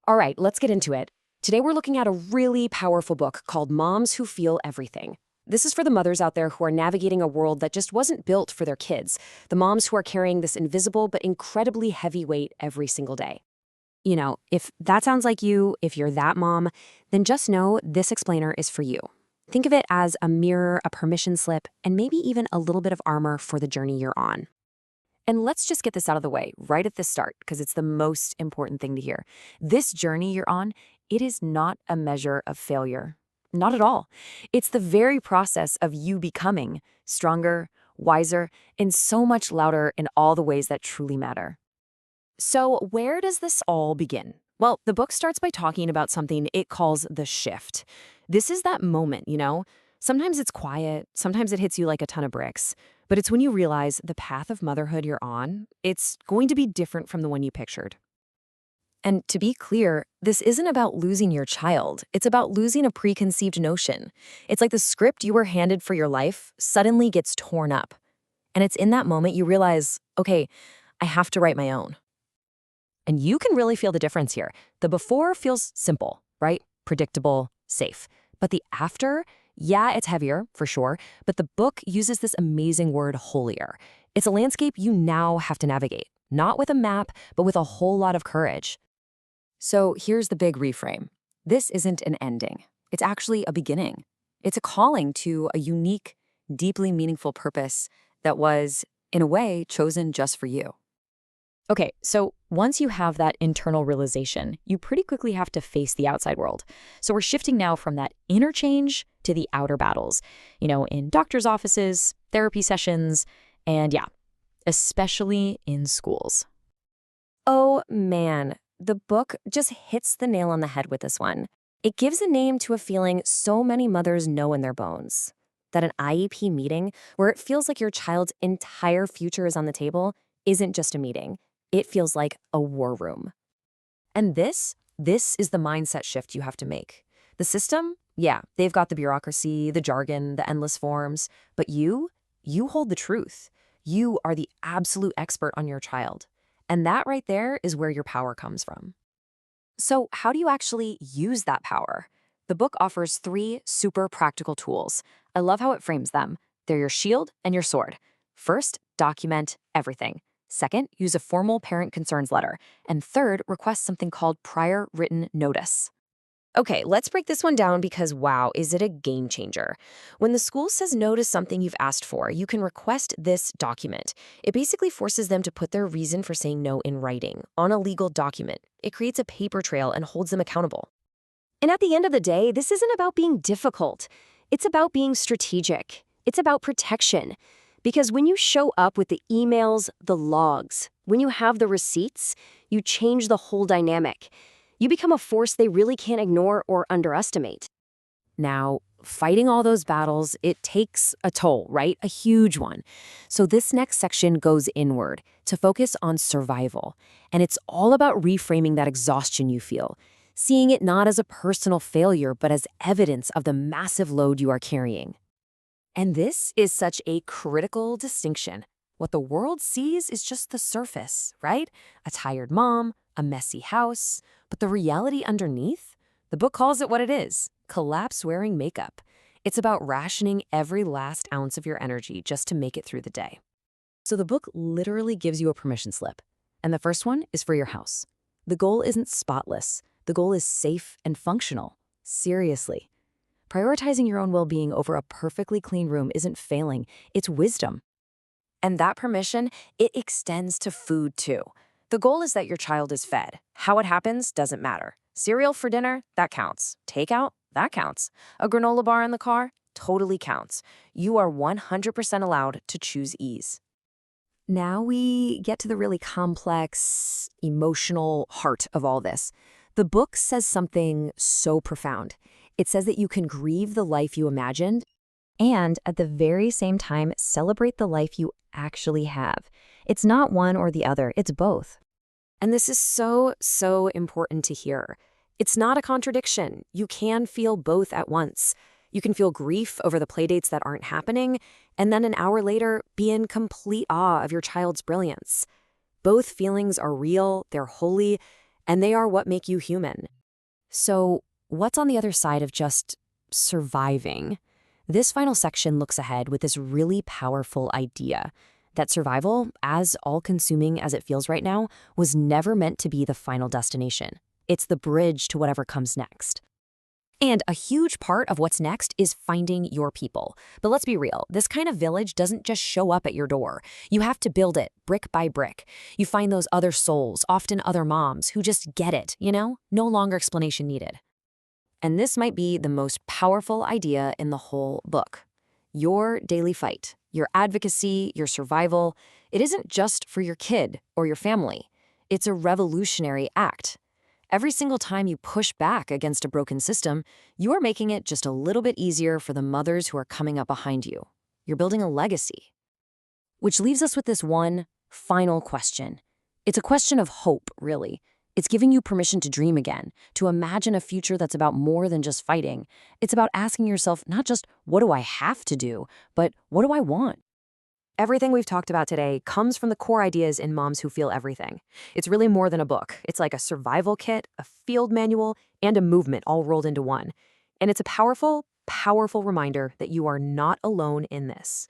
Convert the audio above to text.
All right, let's get into it. Today we're looking at a really powerful book called Moms Who Feel Everything. This is for the mothers out there who are navigating a world that just wasn't built for their kids, the moms who are carrying this invisible but incredibly heavy weight every single day. If that sounds like you, if you're that mom, then just know this explainer is for you. Think of it as a mirror, a permission slip, and maybe even a little bit of armor for the journey you're on. And let's just get this out of the way right at the start, because it's the most important thing to hear. This journey you're on, it is not a measure of failure. Not at all. It's the very process of you becoming stronger, wiser, and so much louder in all the ways that truly matter. So where does this all begin? Well, the book starts by talking about something it calls the shift. This is that moment. Sometimes it's quiet, sometimes it hits you like a ton of bricks, but it's when you realize the path of motherhood you're on, it's going to be different from the one you pictured. And to be clear, this isn't about losing your child. It's about losing a preconceived notion. It's like the script you were handed for your life suddenly gets torn up. And it's in that moment you realize, okay, I have to write my own. And you can really feel the difference here. The before feels simple, right? Predictable, safe. But the after, yeah, it's heavier, for sure, but the book uses this amazing word, holier. It's a landscape you now have to navigate, not with a map, but with a whole lot of courage. So here's the big reframe. This isn't an ending. It's actually a beginning. It's a calling to a unique, deeply meaningful purpose that was, in a way, chosen just for you. Okay, so once you have that internal realization, you pretty quickly have to face the outside world. So we're shifting now from that inner change to the outer battles, in doctor's offices, therapy sessions, and especially in schools. Oh man, the book just hits the nail on the head with this one. It gives a name to a feeling so many mothers know in their bones. That an IEP meeting, where it feels like your child's entire future is on the table, isn't just a meeting. It feels like a war room. And this is the mindset shift you have to make. The system, yeah, they've got the bureaucracy, the jargon, the endless forms, but you hold the truth. You are the absolute expert on your child. And that right there is where your power comes from. So how do you actually use that power? The book offers 3 super practical tools. I love how it frames them. They're your shield and your sword. First, document everything. Second, use a formal parent concerns letter. And third, request something called prior written notice. Okay, let's break this one down because wow, is it a game changer. When the school says no to something you've asked for, you can request this document. It basically forces them to put their reason for saying no in writing, on a legal document. It creates a paper trail and holds them accountable. And at the end of the day, this isn't about being difficult. It's about being strategic. It's about protection. Because when you show up with the emails, the logs, when you have the receipts, you change the whole dynamic. You become a force they really can't ignore or underestimate. Now, fighting all those battles, it takes a toll, right? A huge one. So this next section goes inward to focus on survival. And it's all about reframing that exhaustion you feel, seeing it not as a personal failure, but as evidence of the massive load you are carrying. And this is such a critical distinction. What the world sees is just the surface, right? A tired mom, a messy house. But the reality underneath? The book calls it what it is, collapse-wearing makeup. It's about rationing every last ounce of your energy just to make it through the day. So the book literally gives you a permission slip. And the first one is for your house. The goal isn't spotless. The goal is safe and functional. Seriously. Prioritizing your own well-being over a perfectly clean room isn't failing, it's wisdom. And that permission, it extends to food too. The goal is that your child is fed. How it happens doesn't matter. Cereal for dinner, that counts. Takeout, that counts. A granola bar in the car, totally counts. You are 100% allowed to choose ease. Now we get to the really complex, emotional heart of all this. The book says something so profound. It says that you can grieve the life you imagined and at the very same time celebrate the life you actually have. It's not one or the other, it's both. And this is so important to hear. It's not a contradiction. You can feel both at once. You can feel grief over the playdates that aren't happening, and then an hour later, be in complete awe of your child's brilliance. Both feelings are real, they're holy, and they are what make you human. So, what's on the other side of just surviving? This final section looks ahead with this really powerful idea that survival, as all-consuming as it feels right now, was never meant to be the final destination. It's the bridge to whatever comes next. And a huge part of what's next is finding your people. But let's be real, this kind of village doesn't just show up at your door. You have to build it brick by brick. You find those other souls, often other moms, who just get it, No longer explanation needed. And this might be the most powerful idea in the whole book. Your daily fight, your advocacy, your survival, it isn't just for your kid or your family. It's a revolutionary act. Every single time you push back against a broken system, you are making it just a little bit easier for the mothers who are coming up behind you. You're building a legacy. Which leaves us with this one final question. It's a question of hope, really. It's giving you permission to dream again, to imagine a future that's about more than just fighting. It's about asking yourself not just, what do I have to do, but what do I want? Everything we've talked about today comes from the core ideas in Moms Who Feel Everything. It's really more than a book. It's like a survival kit, a field manual, and a movement all rolled into one. And it's a powerful, powerful reminder that you are not alone in this.